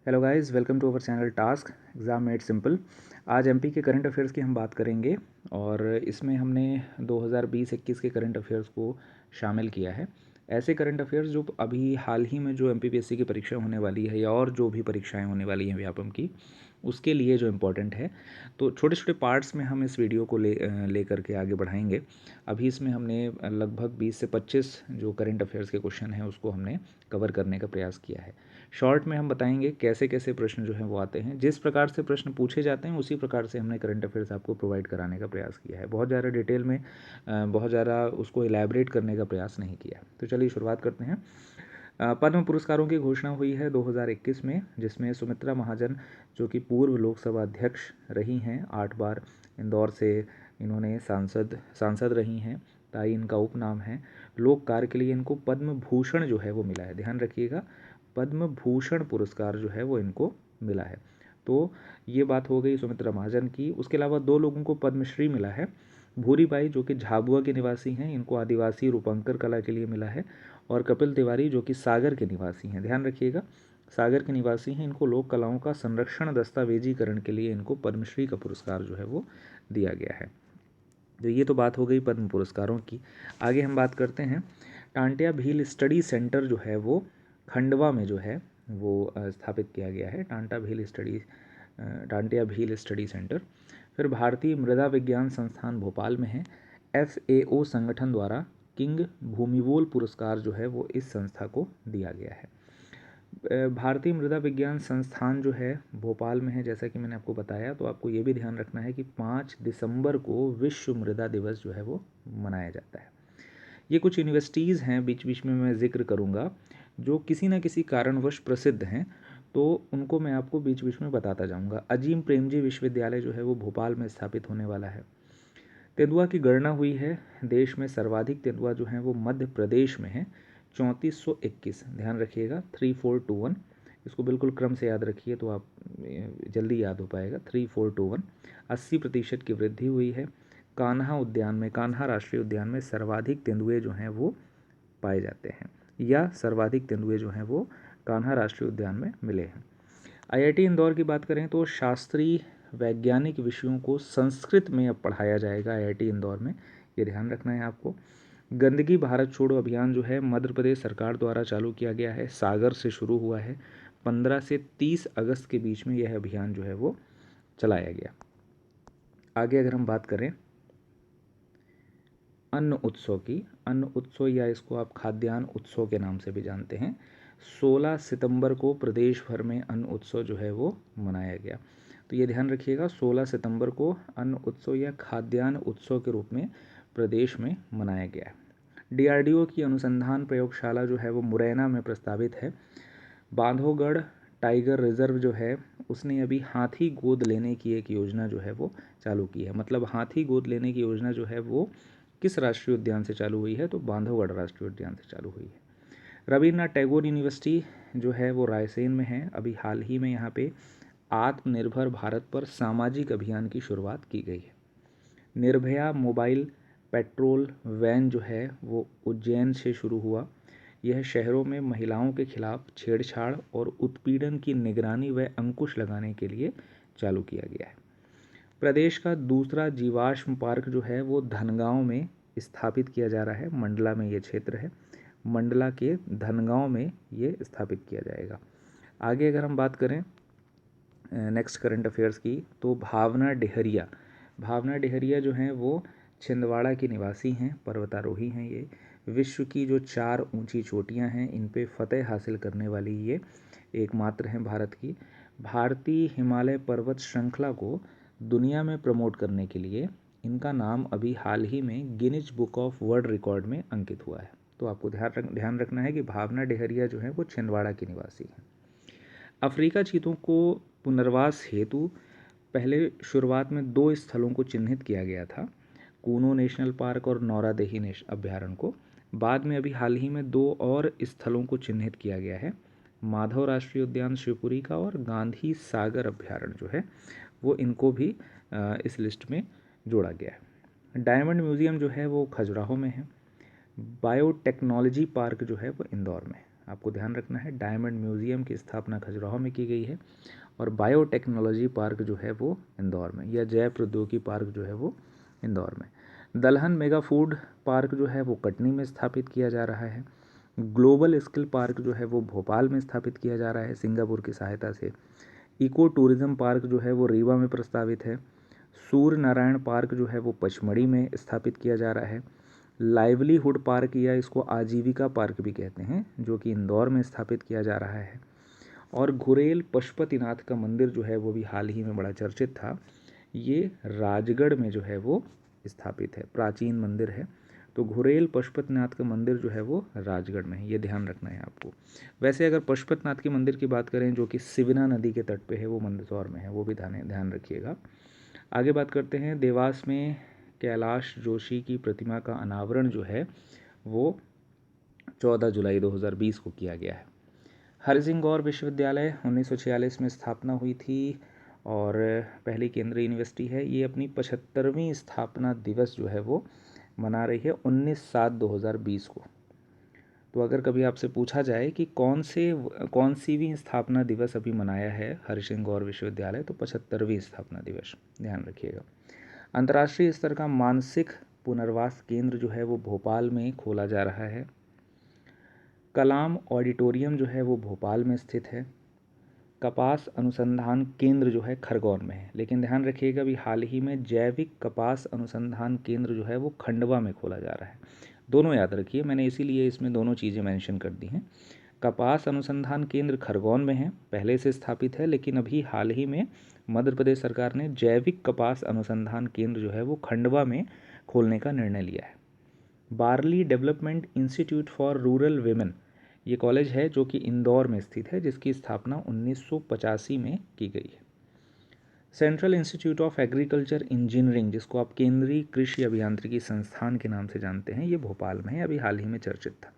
Hello guys, welcome to our channel task exam made simple. आज MP के current affairs की हम बात करेंगे और इसमें हमने 2020-21 के करंट अफेयर्स को शामिल किया है। ऐसे करंट अफेयर्स जो अभी हाल ही में जो एमपीपीएससी की परीक्षा होने वाली है या और जो भी परीक्षाएं होने वाली हैं व्यापम की, उसके लिए जो इम्पोर्टेंट है। तो छोटे छोटे पार्ट्स में हम इस वीडियो को ले करके आगे बढ़ाएंगे। अभी इसमें हमने लगभग 20 से 25 जो करंट अफेयर्स के क्वेश्चन हैं उसको हमने कवर करने का प्रयास किया है। शॉर्ट में हम बताएंगे कैसे कैसे प्रश्न जो हैं वो आते हैं। जिस प्रकार से प्रश्न पूछे जाते हैं उसी प्रकार से हमने करंट अफेयर्स आपको प्रोवाइड कराने का प्रयास किया है। बहुत ज़्यादा डिटेल में बहुत ज़्यादा उसको इलैबोरेट करने का प्रयास नहीं किया। तो चलिए शुरुआत करते हैं। पद्म पुरस्कारों की घोषणा हुई है 2021 में, जिसमें सुमित्रा महाजन जो कि पूर्व लोकसभा अध्यक्ष रही हैं, 8 बार इंदौर से इन्होंने सांसद रही हैं, ताई इनका उपनाम है। लोक कार्य के लिए इनको पद्म भूषण जो है वो मिला है, ध्यान रखिएगा, पद्म भूषण पुरस्कार जो है वो इनको मिला है। तो ये बात हो गई सुमित्रा महाजन की। उसके अलावा 2 लोगों को पद्मश्री मिला है। भूरीबाई जो कि झाबुआ के निवासी हैं, इनको आदिवासी रूपांकर कला के लिए मिला है। और कपिल तिवारी जो कि सागर के निवासी हैं, ध्यान रखिएगा, सागर के निवासी हैं, इनको लोक कलाओं का संरक्षण दस्तावेजीकरण के लिए इनको पद्मश्री का पुरस्कार जो है वो दिया गया है। तो ये तो बात हो गई पद्म पुरस्कारों की। आगे हम बात करते हैं। टांटिया भील स्टडी सेंटर जो है वो खंडवा में जो है वो स्थापित किया गया है। Tantia Bhil study centre. फिर भारतीय मृदा विज्ञान संस्थान भोपाल में है। FAO संगठन द्वारा किंग भूमिबोल पुरस्कार जो है वो इस संस्था को दिया गया है। भारतीय मृदा विज्ञान संस्थान जो है भोपाल में है, जैसा कि मैंने आपको बताया। तो आपको ये भी ध्यान रखना है कि 5 दिसंबर को विश्व मृदा दिवस जो है वो मनाया जाता है। ये कुछ यूनिवर्सिटीज़ हैं, बीच बीच में मैं जिक्र करूँगा, जो किसी न किसी कारणवश प्रसिद्ध हैं, तो उनको मैं आपको बीच बीच में बताता जाऊँगा। अजीम प्रेमजी विश्वविद्यालय जो है वो भोपाल में स्थापित होने वाला है। तेंदुआ की गणना हुई है। देश में सर्वाधिक तेंदुआ जो हैं वो मध्य प्रदेश में है, 3421, ध्यान रखिएगा, 3421। इसको बिल्कुल क्रम से याद रखिए तो आप जल्दी याद हो पाएगा। 3421। 80% की वृद्धि हुई है। कान्हा उद्यान में, कान्हा राष्ट्रीय उद्यान में सर्वाधिक तेंदुए जो हैं वो पाए जाते हैं, या सर्वाधिक तेंदुए जो हैं वो कान्हा राष्ट्रीय उद्यान में मिले हैं। IIT इंदौर की बात करें तो शास्त्रीय वैज्ञानिक विषयों को संस्कृत में अब पढ़ाया जाएगा IIT इंदौर में, ये ध्यान रखना है आपको। गंदगी भारत छोड़ो अभियान जो है मध्य प्रदेश सरकार द्वारा चालू किया गया है, सागर से शुरू हुआ है। 15 से 30 अगस्त के बीच में यह अभियान जो है वो चलाया गया। आगे अगर हम बात करें अन्न उत्सव की, अन्न उत्सव या इसको आप खाद्यान्न उत्सव के नाम से भी जानते हैं, 16 सितंबर को प्रदेश भर में अन्न उत्सव जो है वो मनाया गया। तो ये ध्यान रखिएगा, 16 सितंबर को अन्न उत्सव या खाद्यान्न उत्सव के रूप में प्रदेश में मनाया गया है। DRDO की अनुसंधान प्रयोगशाला जो है वो मुरैना में प्रस्तावित है। बांधवगढ़ टाइगर रिजर्व जो है उसने अभी हाथी गोद लेने की एक योजना जो है वो चालू की है। मतलब हाथी गोद लेने की योजना जो है वो किस राष्ट्रीय उद्यान से चालू हुई है, तो बांधवगढ़ राष्ट्रीय उद्यान से चालू हुई है। रविन्द्रनाथ टैगोर यूनिवर्सिटी जो है वो रायसेन में है। अभी हाल ही में यहाँ पे आत्मनिर्भर भारत पर सामाजिक अभियान की शुरुआत की गई है। निर्भया मोबाइल पेट्रोल वैन जो है वो उज्जैन से शुरू हुआ। यह शहरों में महिलाओं के खिलाफ छेड़छाड़ और उत्पीड़न की निगरानी व अंकुश लगाने के लिए चालू किया गया है। प्रदेश का दूसरा जीवाश्म पार्क जो है वो धनगांव में स्थापित किया जा रहा है। मंडला में ये क्षेत्र है, मंडला के धनगांव में ये स्थापित किया जाएगा। आगे अगर हम बात करें नेक्स्ट करंट अफेयर्स की, तो भावना डेहरिया जो हैं वो छिंदवाड़ा की निवासी हैं, पर्वतारोही हैं। ये विश्व की जो 4 ऊंची चोटियां हैं इन पे फतेह हासिल करने वाली ये एकमात्र हैं भारत की। भारतीय हिमालय पर्वत श्रृंखला को दुनिया में प्रमोट करने के लिए इनका नाम अभी हाल ही में Guinness book of world record में अंकित हुआ है। तो आपको ध्यान रखना है कि भावना डेहरिया जो है वो छिंदवाड़ा की निवासी हैं। अफ्रीका चीतों को पुनर्वास हेतु पहले शुरुआत में 2 स्थलों को चिन्हित किया गया था, कूनो नेशनल पार्क और नौरादेही अभ्यारण्य को। बाद में अभी हाल ही में 2 और स्थलों को चिन्हित किया गया है, माधव राष्ट्रीय उद्यान शिवपुरी का और गांधी सागर अभ्यारण्य जो है वो, इनको भी इस लिस्ट में जोड़ा गया है। डायमंड म्यूजियम जो है वो खजुराहो में है। बायोटेक्नोलॉजी पार्क जो है वो इंदौर में है। आपको ध्यान रखना है। डायमंड म्यूजियम की स्थापना खजुराहो में की गई है और बायोटेक्नोलॉजी पार्क जो है वो इंदौर में, या जैव प्रौद्योगिकी पार्क जो है वो इंदौर में। दलहन मेगा फूड पार्क जो है वो कटनी में स्थापित किया जा रहा है। ग्लोबल स्किल पार्क जो है वो भोपाल में स्थापित किया जा रहा है सिंगापुर की सहायता से। इको टूरिज्म पार्क जो है वो रीवा में प्रस्तावित है। सूर्य नारायण पार्क जो है वो पचमढ़ी में स्थापित किया जा रहा है। लाइवलीहुड पार्क, या इसको आजीविका पार्क भी कहते हैं, जो कि इंदौर में स्थापित किया जा रहा है। और घुरेल पशुपतिनाथ का मंदिर जो है वो भी हाल ही में बड़ा चर्चित था, ये राजगढ़ में जो है वो स्थापित है, प्राचीन मंदिर है। तो घुरेल पशुपतिनाथ का मंदिर जो है वो राजगढ़ में है, ये ध्यान रखना है आपको। वैसे अगर पशुपतिनाथ के मंदिर की बात करें जो कि सिवना नदी के तट पे है, वो मंदसौर में है, वो भी ध्यान रखिएगा। आगे बात करते हैं, देवास में कैलाश जोशी की प्रतिमा का अनावरण जो है वो 14 जुलाई 2020 को किया गया है। हरिसिंह गौर विश्वविद्यालय 1946 में स्थापना हुई थी और पहली केंद्रीय यूनिवर्सिटी है। ये अपनी 75वीं स्थापना दिवस जो है वो मना रही है 19/7/2020 को। तो अगर कभी आपसे पूछा जाए कि कौन सी स्थापना दिवस अभी मनाया है हरिसिंह गौर विश्वविद्यालय, तो 75वीं स्थापना दिवस, ध्यान रखिएगा। अंतर्राष्ट्रीय स्तर का मानसिक पुनर्वास केंद्र जो है वो भोपाल में खोला जा रहा है। कलाम ऑडिटोरियम जो है वो भोपाल में स्थित है। कपास अनुसंधान केंद्र जो है खरगोन में है, लेकिन ध्यान रखिएगा भी हाल ही में जैविक कपास अनुसंधान केंद्र जो है वो खंडवा में खोला जा रहा है। दोनों याद रखिए, मैंने इसीलिए इसमें दोनों चीज़ें मेंशन कर दी हैं। कपास अनुसंधान केंद्र खरगोन में है, पहले से स्थापित है, लेकिन अभी हाल ही में मध्य प्रदेश सरकार ने जैविक कपास अनुसंधान केंद्र जो है वो खंडवा में खोलने का निर्णय लिया है। Barley development institute for rural women, ये कॉलेज है जो कि इंदौर में स्थित है, जिसकी स्थापना 1985 में की गई है। Central institute of agriculture engineering, जिसको आप केंद्रीय कृषि अभियांत्रिकी संस्थान के नाम से जानते हैं, ये भोपाल में है, अभी हाल ही में चर्चित था।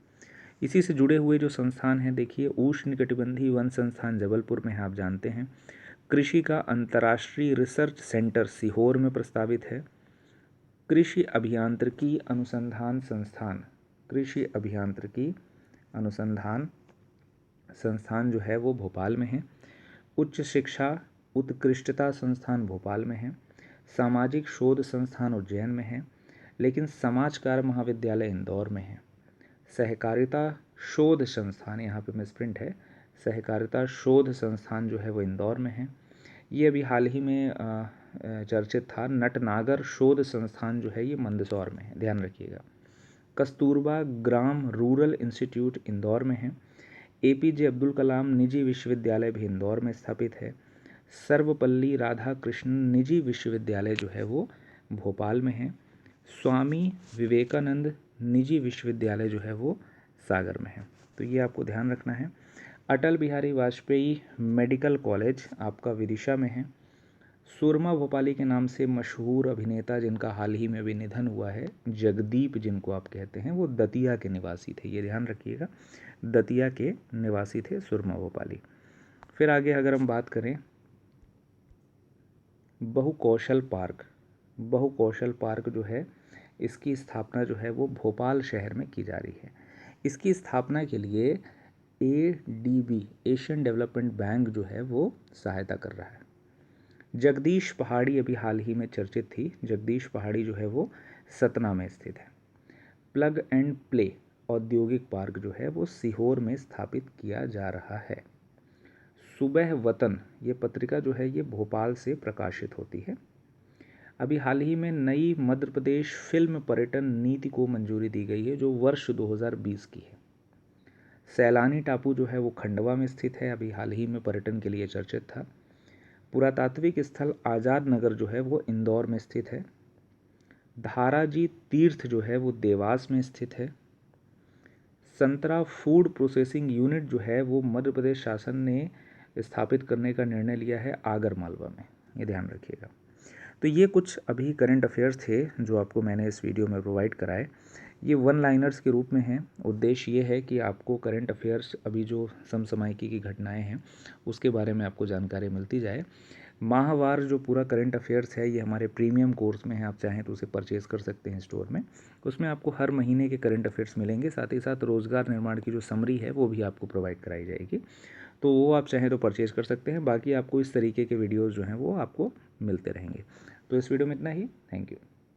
इसी से जुड़े हुए जो संस्थान हैं, देखिए उष्णकटिबंधीय वन संस्थान जबलपुर में है, आप जानते हैं। कृषि का अंतर्राष्ट्रीय रिसर्च सेंटर सीहोर में प्रस्तावित है। कृषि अभियांत्रिकी अनुसंधान संस्थान, कृषि अभियांत्रिकी अनुसंधान संस्थान जो है वो भोपाल में है। उच्च शिक्षा उत्कृष्टता संस्थान भोपाल में है। सामाजिक शोध संस्थान उज्जैन में है, लेकिन समाजकार महाविद्यालय इंदौर में है। सहकारिता शोध संस्थान, यहाँ पे मिसप्रिंट है, सहकारिता शोध संस्थान जो है वो इंदौर में है। ये अभी हाल ही में चर्चित था। नटनागर शोध संस्थान जो है ये मंदसौर में है, ध्यान रखिएगा। कस्तूरबा ग्राम रूरल इंस्टीट्यूट इंदौर में है। एपीजे अब्दुल कलाम निजी विश्वविद्यालय भी इंदौर में स्थापित है। सर्वपल्ली राधाकृष्णन निजी विश्वविद्यालय जो है वो भोपाल में है। स्वामी विवेकानंद निजी विश्वविद्यालय जो है वो सागर में है। तो ये आपको ध्यान रखना है। अटल बिहारी वाजपेयी मेडिकल कॉलेज आपका विदिशा में है। सुरमा भोपाली के नाम से मशहूर अभिनेता जिनका हाल ही में भी निधन हुआ है, जगदीप जिनको आप कहते हैं, वो दतिया के निवासी थे, ये ध्यान रखिएगा, दतिया के निवासी थे सुरमा भोपाली। फिर आगे अगर हम बात करें बहुकौशल पार्क, बहुकौशल पार्क जो है इसकी स्थापना जो है वो भोपाल शहर में की जा रही है। इसकी स्थापना के लिए ADB एशियन डेवलपमेंट बैंक जो है वो सहायता कर रहा है। जगदीश पहाड़ी अभी हाल ही में चर्चित थी, जगदीश पहाड़ी जो है वो सतना में स्थित है। प्लग एंड प्ले औद्योगिक पार्क जो है वो सीहोर में स्थापित किया जा रहा है। सुबह वतन ये पत्रिका जो है ये भोपाल से प्रकाशित होती है। अभी हाल ही में नई मध्य प्रदेश फिल्म पर्यटन नीति को मंजूरी दी गई है जो वर्ष 2020 की है। सैलानी टापू जो है वो खंडवा में स्थित है, अभी हाल ही में पर्यटन के लिए चर्चित था। पुरातात्विक स्थल आज़ाद नगर जो है वो इंदौर में स्थित है। धाराजी तीर्थ जो है वो देवास में स्थित है। संतरा फूड प्रोसेसिंग यूनिट जो है वो मध्य प्रदेश शासन ने स्थापित करने का निर्णय लिया है आगर मालवा में, ये ध्यान रखिएगा। तो ये कुछ अभी करंट अफेयर्स थे जो आपको मैंने इस वीडियो में प्रोवाइड कराए। ये वन लाइनर्स के रूप में हैं। उद्देश्य ये है कि आपको करंट अफेयर्स अभी जो समसामयिकी की घटनाएं हैं उसके बारे में आपको जानकारी मिलती जाए। माहवार जो पूरा करंट अफेयर्स है ये हमारे प्रीमियम कोर्स में है, आप चाहें तो उसे परचेज़ कर सकते हैं स्टोर में। उसमें आपको हर महीने के करंट अफेयर्स मिलेंगे, साथ ही साथ रोज़गार निर्माण की जो समरी है वो भी आपको प्रोवाइड कराई जाएगी, तो वो आप चाहें तो परचेज़ कर सकते हैं। बाकी आपको इस तरीके के वीडियोज़ जो हैं वो आपको मिलते रहेंगे। तो इस वीडियो में इतना ही। Thank you.